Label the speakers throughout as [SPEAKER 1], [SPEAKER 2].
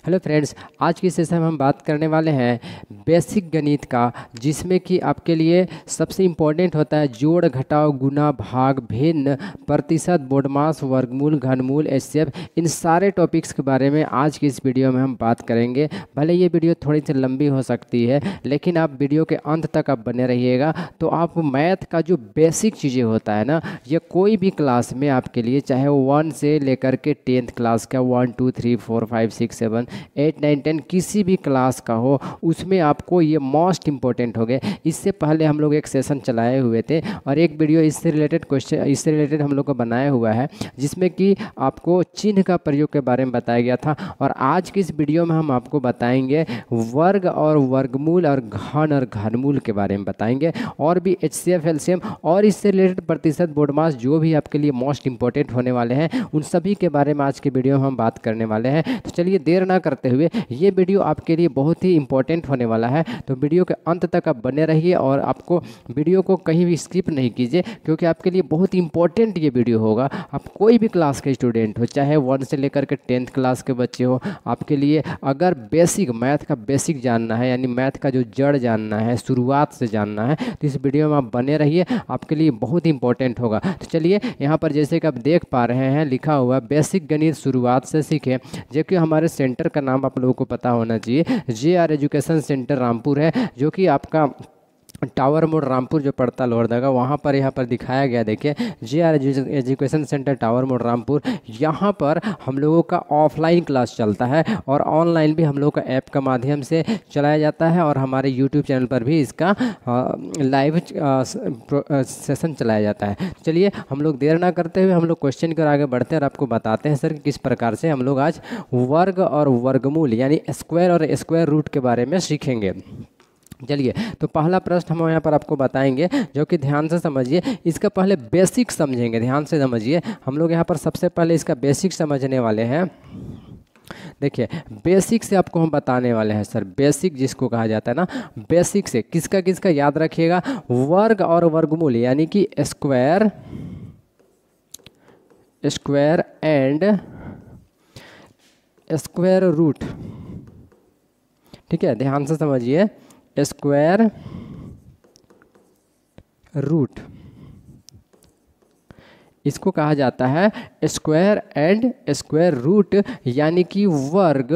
[SPEAKER 1] Hello friends, आज की session में हम बात करने वाले हैं बेसिक गणित का, जिसमें कि आपके लिए सबसे इम्पोर्टेंट होता है जोड़, घटाव, गुना, भाग, भिन्न, प्रतिशत, बोडमास, वर्गमूल, घनमूल, एचसीएफ। इन सारे टॉपिक्स के बारे में आज की इस वीडियो में हम बात करेंगे। भले ये वीडियो थोड़ी सी लंबी हो सकती है, लेकिन आप वीडियो के अंत तक आप बने रहिएगा तो आप मैथ का जो बेसिक चीज़ें होता है ना, ये कोई भी क्लास में आपके लिए, चाहे वो 1 से लेकर के 10th क्लास का 1 2 3 4 5 6 7 8 9 10 किसी भी क्लास का हो, उसमें आपको ये मोस्ट इम्पोर्टेंट हो गए। इससे पहले हम लोग एक सेशन चलाए हुए थे और एक वीडियो इससे रिलेटेड क्वेश्चन, इससे रिलेटेड हम लोग को बनाया हुआ है, जिसमें कि आपको चिन्ह का प्रयोग के बारे में बताया गया था। और आज की इस वीडियो में हम आपको बताएंगे वर्ग और वर्गमूल और घन और घनमूल के बारे में बताएंगे, और भी एचसीएफ, एलसीएम और इससे रिलेटेड प्रतिशत, बोडमास, जो भी आपके लिए मोस्ट इंपॉर्टेंट होने वाले हैं, उन सभी के बारे में आज के वीडियो में हम बात करने वाले हैं। तो चलिए देर ना करते हुए, ये वीडियो आपके लिए बहुत ही इंपॉर्टेंट होने वाला है, तो वीडियो के अंत तक आप बने रहिए और आपको वीडियो को कहीं भी स्किप नहीं कीजिए, क्योंकि आपके लिए बहुत ही इंपॉर्टेंट ये वीडियो होगा। आप कोई भी क्लास के स्टूडेंट हो, चाहे 1 से लेकर के 10th क्लास के बच्चे हो, आपके लिए अगर बेसिक मैथ का बेसिक जानना है, यानी मैथ का जो जड़ जानना है, शुरुआत से जानना है, तो इस वीडियो में आप बने रहिए, आपके लिए बहुत इंपॉर्टेंट होगा। तो चलिए यहाँ पर जैसे कि आप देख पा रहे हैं लिखा हुआ बेसिक गणित शुरुआत से सीखें, जो कि हमारे सेंटर का नाम आप लोगों को पता होना चाहिए, JR एजुकेशन सेंटर रामपुर है, जो कि आपका टावर मोड़ रामपुर जो पड़ता लोहरदगा, वहाँ पर यहाँ पर दिखाया गया। देखिए JR एजुकेशन सेंटर टावर मोड़ रामपुर, यहाँ पर हम लोगों का ऑफलाइन क्लास चलता है और ऑनलाइन भी हम लोगों का ऐप का माध्यम से चलाया जाता है, और हमारे यूट्यूब चैनल पर भी इसका लाइव सेशन चलाया जाता है। चलिए हम लोग देर ना करते हुए हम लोग क्वेश्चन की ओर आगे बढ़ते हैं और आपको बताते हैं सर कि किस प्रकार से हम लोग आज वर्ग और वर्गमूल यानी स्क्वायर और स्क्वायर रूट के बारे में सीखेंगे। चलिए, तो पहला प्रश्न हम यहाँ पर आपको बताएंगे, जो कि ध्यान से समझिए। इसका पहले बेसिक समझेंगे, ध्यान से समझिए। हम लोग यहाँ पर सबसे पहले इसका बेसिक समझने वाले हैं। देखिए बेसिक से आपको हम बताने वाले हैं सर, बेसिक जिसको कहा जाता है ना, बेसिक से किसका किसका याद रखिएगा, वर्ग और वर्गमूल यानी कि square, square and square root. ठीक है, ध्यान से समझिए, स्क्वायर रूट, इसको कहा जाता है स्क्वायर एंड स्क्वायर रूट, यानी कि वर्ग,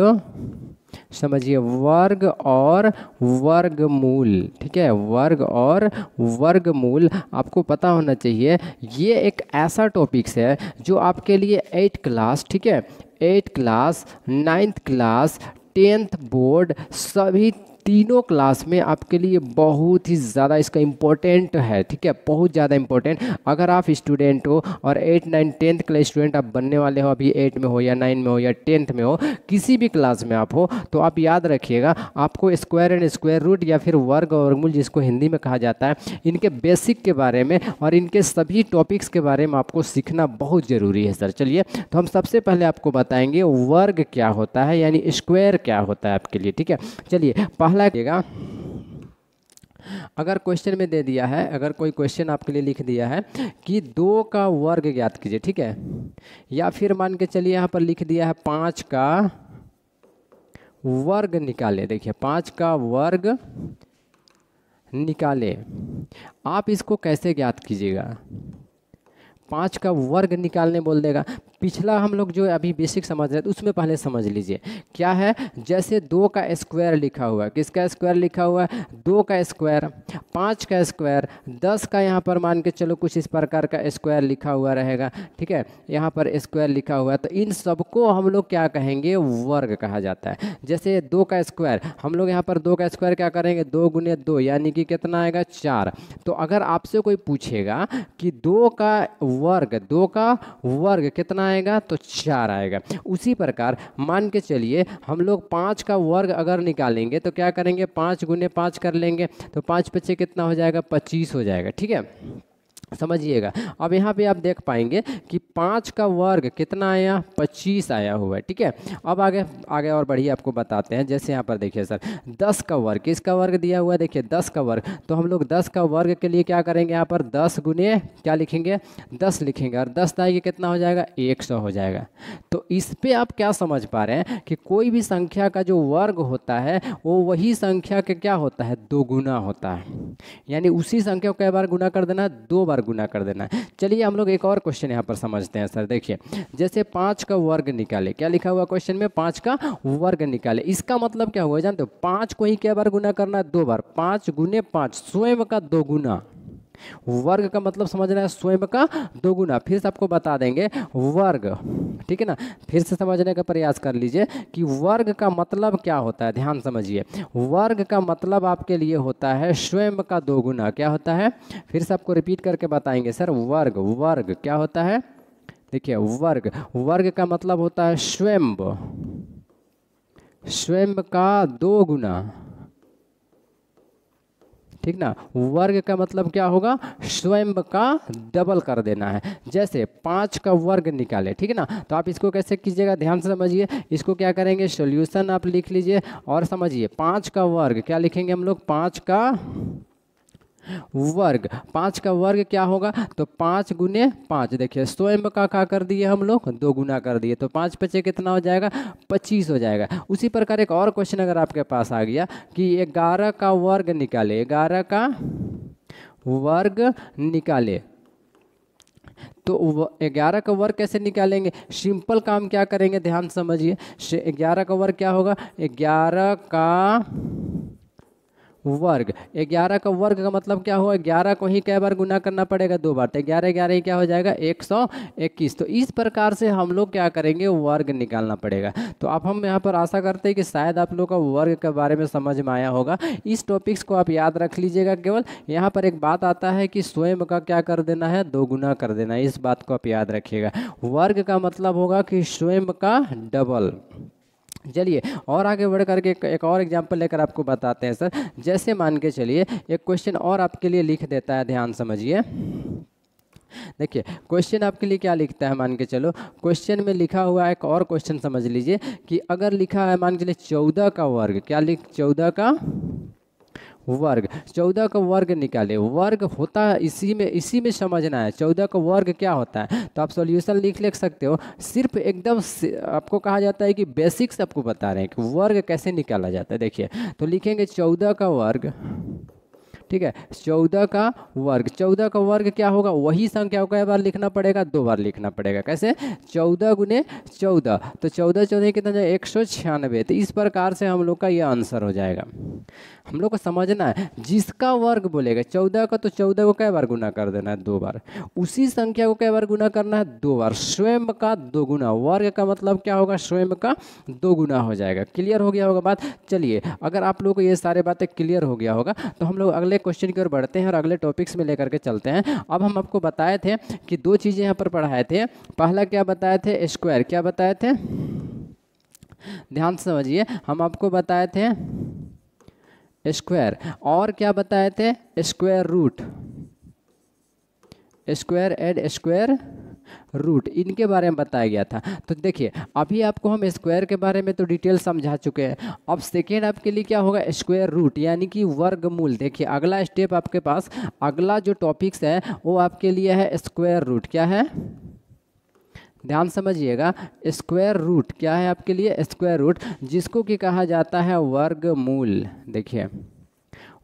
[SPEAKER 1] समझिए, वर्ग और वर्गमूल। ठीक है, वर्ग और वर्गमूल आपको पता होना चाहिए। ये एक ऐसा टॉपिक्स है जो आपके लिए 8 क्लास, ठीक है, 8 class, 9th class, 10th board, सभी तीनों क्लास में आपके लिए बहुत ही ज़्यादा इसका इम्पोर्टेंट है। ठीक है, बहुत ज़्यादा इम्पोर्टेंट। अगर आप स्टूडेंट हो और 8 9 10th के लिए स्टूडेंट आप बनने वाले हो, अभी 8 में हो या 9 में हो या 10th में हो, किसी भी क्लास में आप हो, तो आप याद रखिएगा आपको स्क्वायर एंड स्क्वायर रूट या फिर वर्ग और वर्गमूल जिसको हिंदी में कहा जाता है, इनके बेसिक के बारे में और इनके सभी टॉपिक्स के बारे में आपको सीखना बहुत ज़रूरी है सर। चलिए, तो हम सबसे पहले आपको बताएंगे वर्ग क्या होता है, यानी स्क्वायर क्या होता है आपके लिए। ठीक है, चलिए पहला देगा, अगर क्वेश्चन में दे दिया है, अगर कोई क्वेश्चन आपके लिए लिख दिया है कि 2 का वर्ग ज्ञात कीजिए, ठीक है, या फिर मान के चलिए यहाँ पर लिख दिया है 5 का वर्ग निकाले। देखिए 5 का वर्ग निकाले, आप इसको कैसे ज्ञात कीजिएगा, 5 का वर्ग निकालने बोल देगा। पिछला हम लोग जो अभी बेसिक समझ रहे थे उसमें पहले समझ लीजिए क्या है। जैसे 2 का स्क्वायर लिखा हुआ है, किसका स्क्वायर लिखा हुआ है, 2 का स्क्वायर, 5 का स्क्वायर, 10 का यहाँ पर मान के चलो कुछ इस प्रकार का स्क्वायर लिखा हुआ रहेगा। ठीक है, यहाँ पर स्क्वायर लिखा हुआ है, तो इन सबको हम लोग क्या कहेंगे, वर्ग कहा जाता है। जैसे 2 का स्क्वायर, हम लोग यहाँ पर 2 का स्क्वायर क्या करेंगे, 2 गुने 2 यानी कि कितना आएगा, 4। तो अगर आपसे कोई पूछेगा कि 2 का वर्ग कितना आएगा, तो 4 आएगा। उसी प्रकार मान के चलिए हम लोग 5 का वर्ग अगर निकालेंगे तो क्या करेंगे, 5 गुने 5 कर लेंगे, तो 5 पचे कितना हो जाएगा, 25 हो जाएगा। ठीक है, समझिएगा। अब यहाँ पे आप देख पाएंगे कि 5 का वर्ग कितना आया, 25 आया हुआ है। ठीक है, अब आगे आगे और बढ़िए आपको बताते हैं। जैसे यहाँ पर देखिए सर, 10 का वर्ग, किसका वर्ग दिया हुआ है, देखिए 10 का वर्ग, तो हम लोग 10 का वर्ग के लिए क्या करेंगे, यहाँ पर 10 गुने क्या लिखेंगे, 10 लिखेंगे, और 10 दाई कितना हो जाएगा, 100 हो जाएगा। तो इस पे आप क्या समझ पा रहे हैं कि कोई भी संख्या का जो वर्ग होता है वो वही संख्या के क्या होता है, दो गुना होता है, यानी उसी संख्या को कई बार गुना कर देना है, 2 बार गुना कर देना है। चलिए हम लोग एक और क्वेश्चन यहाँ पर समझते हैं सर। देखिए जैसे 5 का वर्ग निकाले, क्या लिखा हुआ क्वेश्चन में, 5 का वर्ग निकाले, इसका मतलब क्या हुआ जानते हो, 5 को ही क्या बार गुना करना है, 2 बार, 5 गुने 5, स्वयं का 2 गुना। वर्ग का मतलब समझना है स्वयं का 2 गुना। फिर से आपको बता देंगे वर्ग, ठीक है ना, फिर से समझने का प्रयास कर लीजिए कि वर्ग का मतलब क्या होता है। ध्यान समझिए, वर्ग का मतलब आपके लिए होता है स्वयं का 2 गुना। क्या होता है, फिर से आपको रिपीट करके बताएंगे सर। वर्ग, वर्ग क्या होता है, देखिए वर्ग, वर्ग का मतलब होता है स्वयं, स्वयं का 2 गुना। ठीक ना, वर्ग का मतलब क्या होगा, स्वयं का डबल कर देना है। जैसे 5 का वर्ग निकाले, ठीक है ना, तो आप इसको कैसे कीजिएगा, ध्यान से समझिए। इसको क्या करेंगे, सॉल्यूशन आप लिख लीजिए और समझिए। 5 का वर्ग क्या लिखेंगे हम लोग, 5 का वर्ग, 5 का वर्ग क्या होगा, तो 5 गुने 5, देखिए स्वयं का कर दिए हम लोग, 2 गुना कर दिए, तो 5 पचे कितना हो जाएगा, 25 हो जाएगा। उसी प्रकार एक और क्वेश्चन अगर आपके पास आ गया कि 11 का वर्ग निकाले, 11 का वर्ग निकाले, तो 11 का वर्ग कैसे निकालेंगे, सिंपल काम क्या करेंगे, ध्यान समझिए। 11 का वर्ग क्या होगा, 11 का वर्ग, 11 का वर्ग का मतलब क्या हुआ, 11 को ही कई बार गुना करना पड़ेगा, 2 बार, तो 11 11 ही क्या हो जाएगा, 121। तो इस प्रकार से हम लोग क्या करेंगे, वर्ग निकालना पड़ेगा। तो अब हम यहाँ पर आशा करते हैं कि शायद आप लोग का वर्ग के बारे में समझ में आया होगा। इस टॉपिक्स को आप याद रख लीजिएगा। केवल यहाँ पर एक बात आता है कि स्वयं का क्या कर देना है, 2 गुना कर देना है, इस बात को आप याद रखिएगा। वर्ग का मतलब होगा कि स्वयं का डबल। चलिए और आगे बढ़ करके एक और एग्जांपल लेकर आपको बताते हैं सर। जैसे मान के चलिए एक क्वेश्चन और आपके लिए लिख देता है, ध्यान समझिए। देखिए क्वेश्चन आपके लिए क्या लिखता है, मान के चलो क्वेश्चन में लिखा हुआ है, एक और क्वेश्चन समझ लीजिए कि अगर लिखा है मान के चलिए 14 का वर्ग, क्या लिख, 14 का वर्ग, 14 का वर्ग निकाले। वर्ग होता है इसी में समझना है 14 का वर्ग क्या होता है। तो आप सॉल्यूशन लिख सकते हो। सिर्फ एकदम आपको कहा जाता है कि बेसिक्स आपको बता रहे हैं कि वर्ग कैसे निकाला जाता है। देखिए तो लिखेंगे 14 का वर्ग, ठीक है, 14 का वर्ग, 14 का वर्ग क्या होगा, वही संख्या को कई बार लिखना पड़ेगा, 2 बार लिखना पड़ेगा। कैसे, 14 गुने 14, तो 14 14 कितना जाए, 196। तो इस प्रकार से हम लोग का ये आंसर हो जाएगा। हम लोग को समझना है जिसका वर्ग बोलेगा 14 का, तो 14 को कई बार गुना कर देना है, 2 बार। उसी संख्या को कई बार गुना करना है, 2 बार। स्वयं का 2 गुना, वर्ग का मतलब क्या होगा, स्वयं का 2 गुना हो जाएगा। क्लियर हो गया होगा बात। चलिए अगर आप लोगों को ये सारे बातें क्लियर हो गया होगा तो हम लोग अगले क्वेश्चन की ओर बढ़ते हैं और अगले टॉपिक्स में लेकर के चलते हैं। अब हम आपको बताए थे कि 2 चीज़ें यहाँ पर पढ़ाए थे। पहला क्या बताए थे, स्क्वायर। क्या बताए थे, ध्यान से समझिए। हम आपको बताए थे स्क्वायर, और क्या बताए थे, square root, square and square root, इनके बारे में बताया गया था। तो देखिए अभी आपको हम स्क्वायर के बारे में तो डिटेल समझा चुके हैं। अब सेकेंड आपके लिए क्या होगा, स्क्वायर रूट यानी कि वर्गमूल। देखिए अगला स्टेप आपके पास, अगला जो टॉपिक्स है वो आपके लिए है स्क्वायर रूट। क्या है, ध्यान समझिएगा। स्क्वायर रूट क्या है आपके लिए, स्क्वायर रूट, जिसको कि कहा जाता है वर्गमूल। देखिए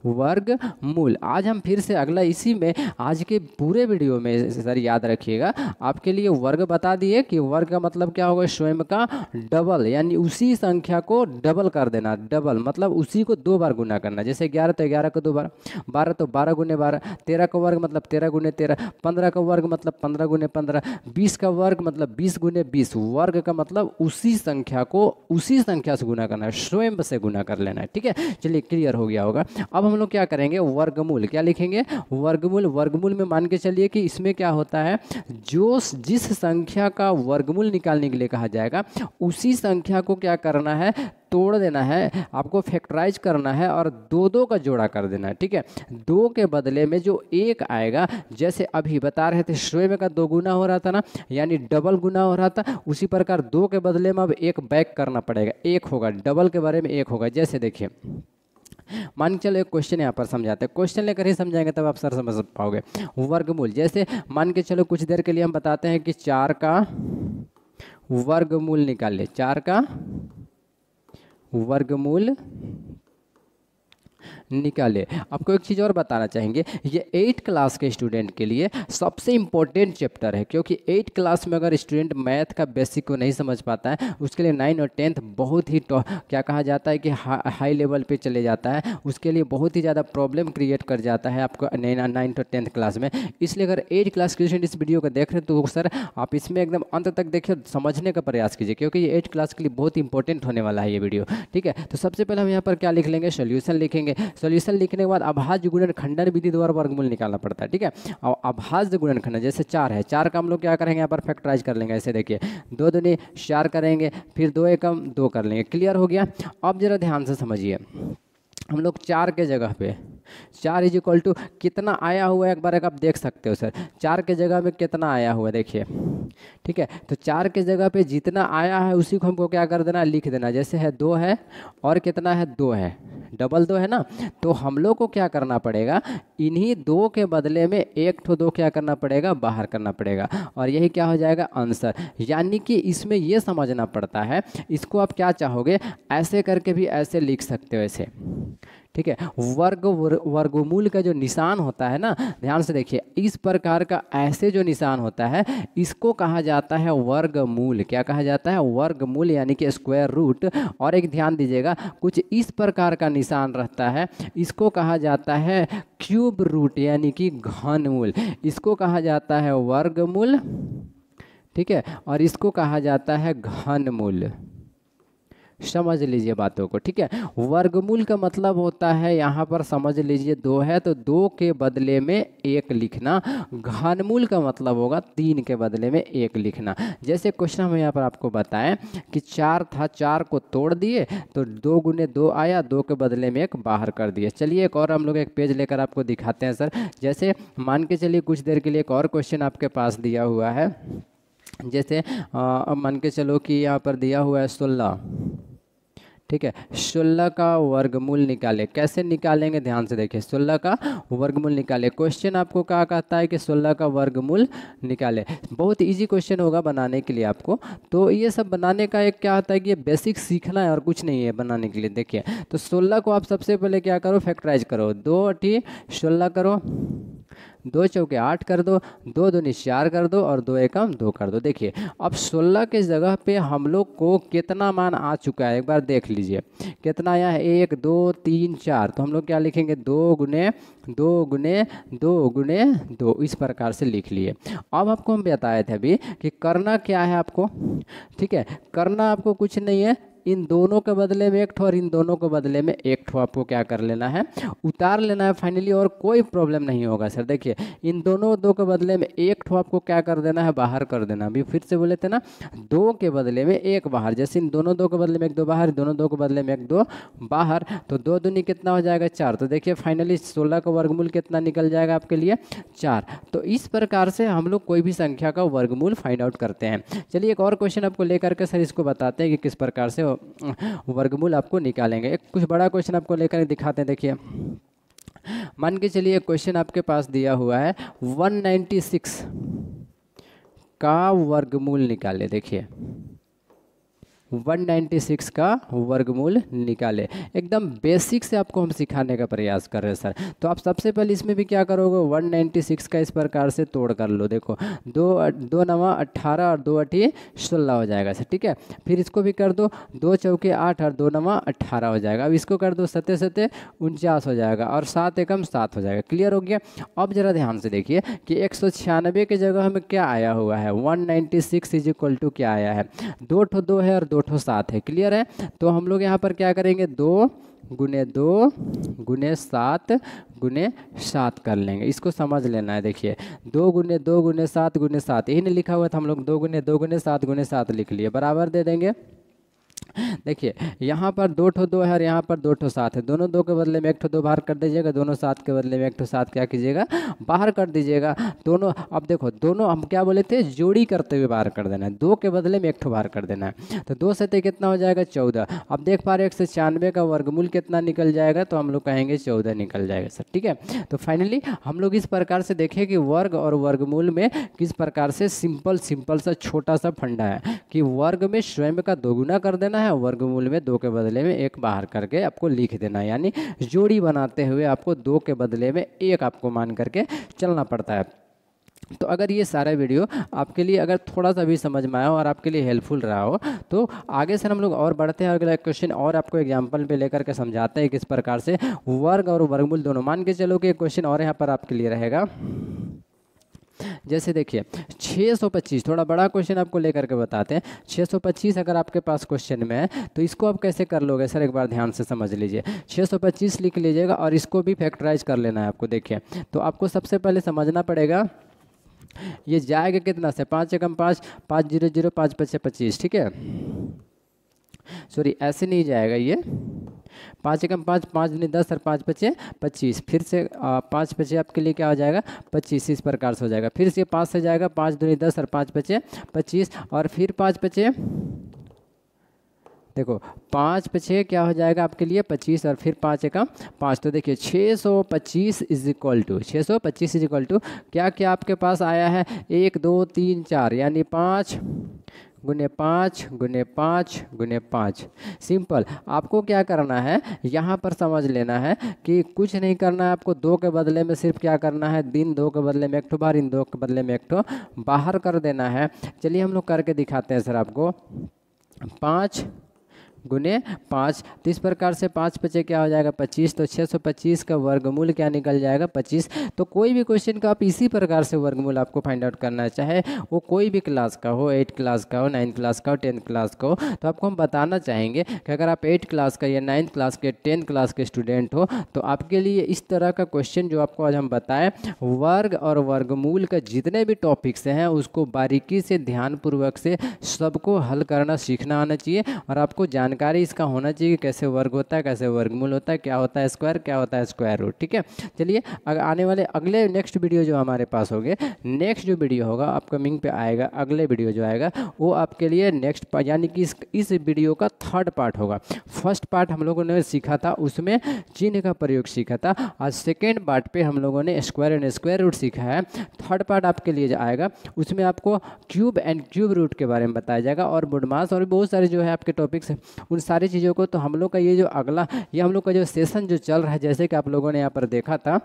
[SPEAKER 1] वर्गमूल। आज हम फिर से अगला इसी में आज के पूरे वीडियो में सर याद रखिएगा आपके लिए वर्ग बता दिए कि वर्ग का मतलब क्या होगा, स्वयं का डबल, यानी उसी संख्या को डबल कर देना। डबल मतलब उसी को 2 बार गुना करना। जैसे 11 तो 11 को 2 बार, 12 तो 12 गुने 12, 13 का वर्ग मतलब 13 गुने 13, 15 का वर्ग मतलब 15 गुने 15, 20 का वर्ग मतलब 20 गुने 20। वर्ग का मतलब उसी संख्या को उसी संख्या से गुना करना है, स्वयं से गुना कर लेना है। ठीक है, चलिए क्लियर हो गया होगा। अब हम हम लोग क्या करेंगे, वर्गमूल क्या लिखेंगे, वर्गमूल। वर्गमूल में मान के चलिए कि इसमें क्या होता है, जो जिस संख्या का वर्गमूल निकालने के लिए कहा जाएगा उसी संख्या को क्या करना है, तोड़ देना है, आपको फैक्टराइज करना है और दो दो का जोड़ा कर देना है। ठीक है, दो के बदले में जो एक आएगा, जैसे अभी बता रहे थे शोएब का 2 गुना हो रहा था ना, यानी डबल गुना हो रहा था, उसी प्रकार 2 के बदले में अब एक बैक करना पड़ेगा, एक होगा, डबल के बारे में एक होगा। जैसे देखिए मान के चलो एक क्वेश्चन यहाँ पर समझाते हैं, क्वेश्चन लेकर ही समझाएंगे तब आप सर समझ पाओगे। वर्गमूल, जैसे मान के चलो कुछ देर के लिए हम बताते हैं कि 4 का वर्गमूल निकालिए, 4 का वर्गमूल निकाले। आपको एक चीज़ और बताना चाहेंगे, ये 8 क्लास के स्टूडेंट के लिए सबसे इम्पोर्टेंट चैप्टर है, क्योंकि 8 क्लास में अगर स्टूडेंट मैथ का बेसिक को नहीं समझ पाता है, उसके लिए 9 और 10th बहुत ही क्या कहा जाता है कि हाई लेवल पे चले जाता है, उसके लिए बहुत ही ज़्यादा प्रॉब्लम क्रिएट कर जाता है आपको 9 और 10th क्लास में। इसलिए अगर 8 क्लास के स्टूडेंट इस वीडियो को देख रहे हैं तो सर आप इसमें एकदम अंत तक देखिए, समझने का प्रयास कीजिए, क्योंकि ये 8 क्लास के लिए बहुत इंपॉर्टेंट होने वाला है ये वीडियो। ठीक है, तो सबसे पहले हम यहाँ पर क्या लिख लेंगे, सोल्यूशन लिखेंगे। सोल्यूशन लिखने के बाद अभाज्य गुणनखंडन विधि द्वारा वर्गमूल निकालना पड़ता है। ठीक है, और अभाज्य गुणनखंडन जैसे 4 है, 4 का हम लोग क्या करेंगे, यहाँ पर फैक्टराइज कर लेंगे। ऐसे देखिए 2 दूनी 4 करेंगे, फिर 2 एकम 2 कर लेंगे। क्लियर हो गया। अब जरा ध्यान से समझिए, हम लोग 4 के जगह पे 4 इज इक्वल टू कितना आया हुआ है, एक बार एक आप देख सकते हो सर, 4 के जगह में कितना आया हुआ है देखिए। ठीक है, तो 4 के जगह पे जितना आया है उसी को हमको क्या कर देना, लिख देना। जैसे है 2 है और कितना है, 2 है, डबल 2 है ना, तो हम लोग को क्या करना पड़ेगा, इन्हीं 2 के बदले में 1 ठो 2 क्या करना पड़ेगा, बाहर करना पड़ेगा, और यही क्या हो जाएगा, आंसर। यानी कि इसमें ये समझना पड़ता है, इसको आप क्या चाहोगे, ऐसे करके भी ऐसे लिख सकते हो ऐसे। ठीक है, वर्गमूल का जो निशान होता है ना, ध्यान से देखिए, इस प्रकार का ऐसे जो निशान होता है इसको कहा जाता है वर्गमूल। क्या कहा जाता है, वर्गमूल, यानी कि स्क्वायर रूट। और एक ध्यान दीजिएगा, कुछ इस प्रकार का निशान रहता है, इसको कहा जाता है क्यूब रूट, यानी कि घनमूल। इसको कहा जाता है वर्गमूल। ठीक है, और इसको कहा जाता है घनमूल। समझ लीजिए बातों को। ठीक है, वर्गमूल का मतलब होता है, यहाँ पर समझ लीजिए 2 है तो 2 के बदले में 1 लिखना। घनमूल का मतलब होगा 3 के बदले में 1 लिखना। जैसे क्वेश्चन हम यहाँ पर आपको बताएं कि 4 था, 4 को तोड़ दिए तो 2 गुने 2 आया, 2 के बदले में 1 बाहर कर दिए। चलिए एक और हम लोग एक पेज लेकर आपको दिखाते हैं सर। जैसे मान के चलिए कुछ देर के लिए एक और क्वेश्चन आपके पास दिया हुआ है। जैसे मान के चलो कि यहाँ पर दिया हुआ है 16। ठीक है, 16 का वर्गमूल निकाले। कैसे निकालेंगे, ध्यान से देखिए, 16 का वर्गमूल निकाले। क्वेश्चन आपको क्या कहता है कि 16 का वर्गमूल निकाले। बहुत इजी क्वेश्चन होगा बनाने के लिए आपको। तो ये सब बनाने का एक क्या होता है कि ये बेसिक सीखना है और कुछ नहीं है बनाने के लिए। देखिए, तो 16 को आप सबसे पहले क्या करो, फैक्टराइज करो। 2 × 16 करो, 2 चौके 8 कर दो, 2 दूनी 4 कर दो और 2 एकम 2 कर दो। देखिए अब 16 के जगह पे हम लोग को कितना मान आ चुका है, एक बार देख लीजिए कितना आया है, 1 2 3 4। तो हम लोग क्या लिखेंगे, 2 गुने 2 गुने 2 गुने 2, इस प्रकार से लिख लिए। अब आपको हम बताए थे अभी कि करना क्या है आपको। ठीक है, करना आपको कुछ नहीं है, इन दोनों के बदले में 1 ठो और इन दोनों के बदले में 1 ठो आपको क्या कर लेना है, उतार लेना है फाइनली, और कोई प्रॉब्लम नहीं होगा सर। देखिए इन दोनों 2 के बदले में 1 ठो आपको क्या कर देना है, बाहर कर देना। अभी फिर से बोले थे ना, 2 के बदले में 1 बाहर, जैसे इन दोनों 2 के बदले में 1 2 बाहर, दोनों 2 के बदले में 1 2 बाहर, तो 2 दूनी कितना हो जाएगा, 4। तो देखिए फाइनली 16 का वर्गमूल कितना निकल जाएगा आपके लिए, 4। तो इस प्रकार से हम लोग कोई भी संख्या का वर्गमूल फाइंड आउट करते हैं। चलिए एक और क्वेश्चन आपको लेकर के सर इसको बताते हैं कि किस प्रकार से वर्गमूल आपको निकालेंगे। एक कुछ बड़ा क्वेश्चन आपको लेकर दिखाते हैं। देखिए मान के चलिए क्वेश्चन आपके पास दिया हुआ है 196 का वर्गमूल निकाले। देखिए 196 का वर्गमूल निकाले, एकदम बेसिक से आपको हम सिखाने का प्रयास कर रहे हैं सर। तो आप सबसे पहले इसमें भी क्या करोगे, 196 का इस प्रकार से तोड़ कर लो। देखो 2 9 18 और 2 8 16 हो जाएगा सर। ठीक है, फिर इसको भी कर दो, 2 चौके 8 और 2 9 18 हो जाएगा। अब इसको कर दो 7 7 49 हो जाएगा और 7 एकम 7 हो जाएगा। क्लियर हो गया। अब जरा ध्यान से देखिए कि 196 की जगह में क्या आया हुआ है, 196 इज इक्वल टू क्या आया है, 2 ठो 2 है और 2 ठो 7 है। क्लियर है। तो हम लोग यहाँ पर क्या करेंगे, 2 गुने 2 गुने 7 गुने 7 कर लेंगे। इसको समझ लेना है। देखिए 2 गुने 2 गुने 7 गुने 7 यही नहीं लिखा हुआ था हम लोग 2 गुने 2 गुने 7 गुने 7 लिख लिए, बराबर दे देंगे। देखिए यहाँ पर 2 ठो 2 है और यहाँ पर 2 ठो 7 है, दोनों 2 के बदले में 1 ठो 2 बाहर कर दीजिएगा, दोनों 7 के बदले में 1 ठो 7 क्या कीजिएगा बाहर कर दीजिएगा। दोनों अब देखो दोनों हम क्या बोले थे जोड़ी करते हुए बाहर कर देना है, 2 के बदले में 1 ठो बाहर कर देना है। तो 2 से कितना हो जाएगा 14। अब देख पा रहे 196 का वर्गमूल कितना निकल जाएगा, तो हम लोग कहेंगे 14 निकल जाएगा सर। ठीक है, तो फाइनली हम लोग इस प्रकार से देखें कि वर्ग और वर्गमूल में किस प्रकार से सिंपल सा छोटा सा फंडा है कि वर्ग में स्वयं का दोगुना कर देना है, वर्गमूल में 2 के बदले में 1 बाहर करके आपको लिख देना है, यानी जोड़ी बनाते हुए आपको 2 के बदले में 1 आपको मान करके चलना पड़ता है। तो अगर ये सारा वीडियो आपके लिए अगर थोड़ा सा भी समझ में आया हो और आपके लिए हेल्पफुल रहा हो, तो आगे से हम लोग और बढ़ते हैं। अगला क्वेश्चन और आपको एग्जांपल पे लेकर के समझाते हैं किस प्रकार से वर्ग और वर्गमूल दोनों। मान के चलो कि एक क्वेश्चन और यहाँ पर आपके लिए रहेगा। जैसे देखिए 625, थोड़ा बड़ा क्वेश्चन आपको लेकर के बताते हैं। 625 अगर आपके पास क्वेश्चन में है तो इसको आप कैसे कर लोगे सर, एक बार ध्यान से समझ लीजिए। 625 लिख लीजिएगा और इसको भी फैक्टराइज कर लेना है आपको। देखिए तो आपको सबसे पहले समझना पड़ेगा ये जाएगा कितना से 5 एकम 5 5 0 0 5 5 25। ठीक है, सॉरी ऐसे नहीं जाएगा ये 5 एकम 5 5 दूनी 10 और 5 5 25। फिर से 5 5 आपके लिए क्या हो जाएगा 25, इस प्रकार से हो जाएगा। फिर से 5 से जाएगा 5 दूनी 10 और 5 5 25 और फिर 5 5 देखो 5 5 क्या हो जाएगा आपके लिए 25 और फिर 5 एकम 5। तो देखिए 625 is equal to 625 is equal to क्या क्या आपके पास आया है 1 2 3 4 यानी 5 गुने 5 गुने 5 गुने 5। सिंपल आपको क्या करना है यहाँ पर समझ लेना है कि कुछ नहीं करना है आपको। 2 के बदले में सिर्फ क्या करना है दिन 2 के बदले में 1 ठो बाहर, इन 2 के बदले में 1 ठो बाहर कर देना है। चलिए हम लोग करके दिखाते हैं सर आपको। 5 गुने 5, तो इस प्रकार से 5 5 क्या हो जाएगा 25। तो 625 का वर्गमूल क्या निकल जाएगा 25। तो कोई भी क्वेश्चन का आप इसी प्रकार से वर्गमूल आपको फाइंड आउट करना है, चाहे वो कोई भी क्लास का हो, 8 क्लास का हो, 9 क्लास का हो, 10 क्लास का हो। तो आपको हम बताना चाहेंगे कि अगर आप 8 क्लास का या 9 क्लास के 10 क्लास के स्टूडेंट हो तो आपके लिए इस तरह का क्वेश्चन जो आपको आज हम बताएं वर्ग और वर्गमूल का जितने भी टॉपिक्स हैं उसको बारीकी से ध्यानपूर्वक से सबको हल करना सीखना आना चाहिए। और आपको जानकारी इसका होना चाहिए कैसे वर्ग होता है, कैसे वर्गमूल होता है, क्या होता है स्क्वायर, क्या होता है स्क्वायर रूट। ठीक है, चलिए आने वाले अगले नेक्स्ट वीडियो जो हमारे पास होंगे, नेक्स्ट जो वीडियो होगा अपकमिंग पे आएगा, अगले वीडियो जो आएगा वो आपके लिए नेक्स्ट यानी कि इस वीडियो का 3rd पार्ट होगा। फर्स्ट पार्ट हम लोगों ने सीखा था उसमें चिन्ह का प्रयोग सीखा था। आज 2nd पार्ट पे हम लोगों ने स्क्वायर एंड स्क्वायर रूट सीखा है। 3rd पार्ट आपके लिए जो आएगा उसमें आपको क्यूब एंड क्यूब रूट के बारे में बताया जाएगा और बुडमास और बहुत सारे जो है आपके टॉपिक्स उन सारी चीज़ों को। तो हम लोग का ये जो अगला ये हम लोग का जो सेशन जो चल रहा है, जैसे कि आप लोगों ने यहाँ पर देखा था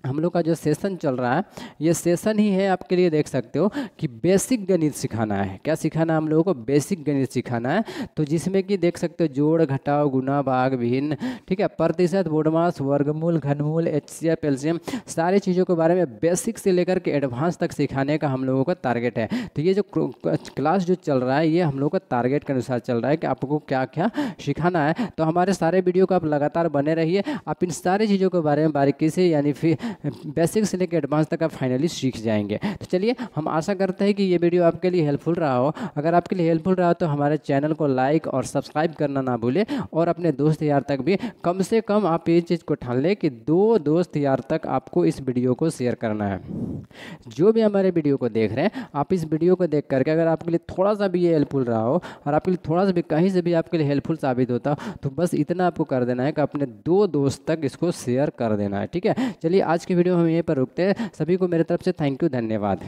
[SPEAKER 1] हम लोग का जो सेशन चल रहा है ये सेशन ही है आपके लिए, देख सकते हो कि बेसिक गणित सिखाना है। क्या सिखाना है हम लोगों को बेसिक गणित सिखाना है। तो जिसमें कि देख सकते हो जोड़ घटाव गुना भाग भिन्न, ठीक है, प्रतिशत बोडमास वर्गमूल घनमूल HCF एलसीएम सारी चीज़ों के बारे में बेसिक से लेकर के एडवांस तक सिखाने का हम लोगों का टारगेट है। तो ये जो क्लास जो चल रहा है ये हम लोग का टारगेट के अनुसार चल रहा है कि आपको क्या क्या सिखाना है। तो हमारे सारे वीडियो को आप लगातार बने रहिए, आप इन सारी चीज़ों के बारे में बारीकी से यानी फिर बेसिक से लेकर एडवांस तक आप फाइनली सीख जाएंगे। तो चलिए हम आशा करते हैं कि ये वीडियो आपके लिए हेल्पफुल रहा हो। अगर आपके लिए हेल्पफुल रहा हो तो हमारे चैनल को लाइक और सब्सक्राइब करना ना भूलें और अपने दोस्त यार तक भी कम से कम आप ये चीज़ को ठान लें कि 2 दोस्त यार तक आपको इस वीडियो को शेयर करना है। जो भी हमारे वीडियो को देख रहे हैं आप इस वीडियो को देख करके अगर आपके लिए थोड़ा सा भी ये हेल्पफुल रहा हो और आपके लिए थोड़ा सा भी कहीं से भी आपके लिए हेल्पफुल साबित होता तो बस इतना आपको कर देना है कि अपने 2 दोस्त तक इसको शेयर कर देना है। ठीक है, चलिए आज की वीडियो हम यहीं पर रुकते हैं। सभी को मेरे तरफ से थैंक यू, धन्यवाद।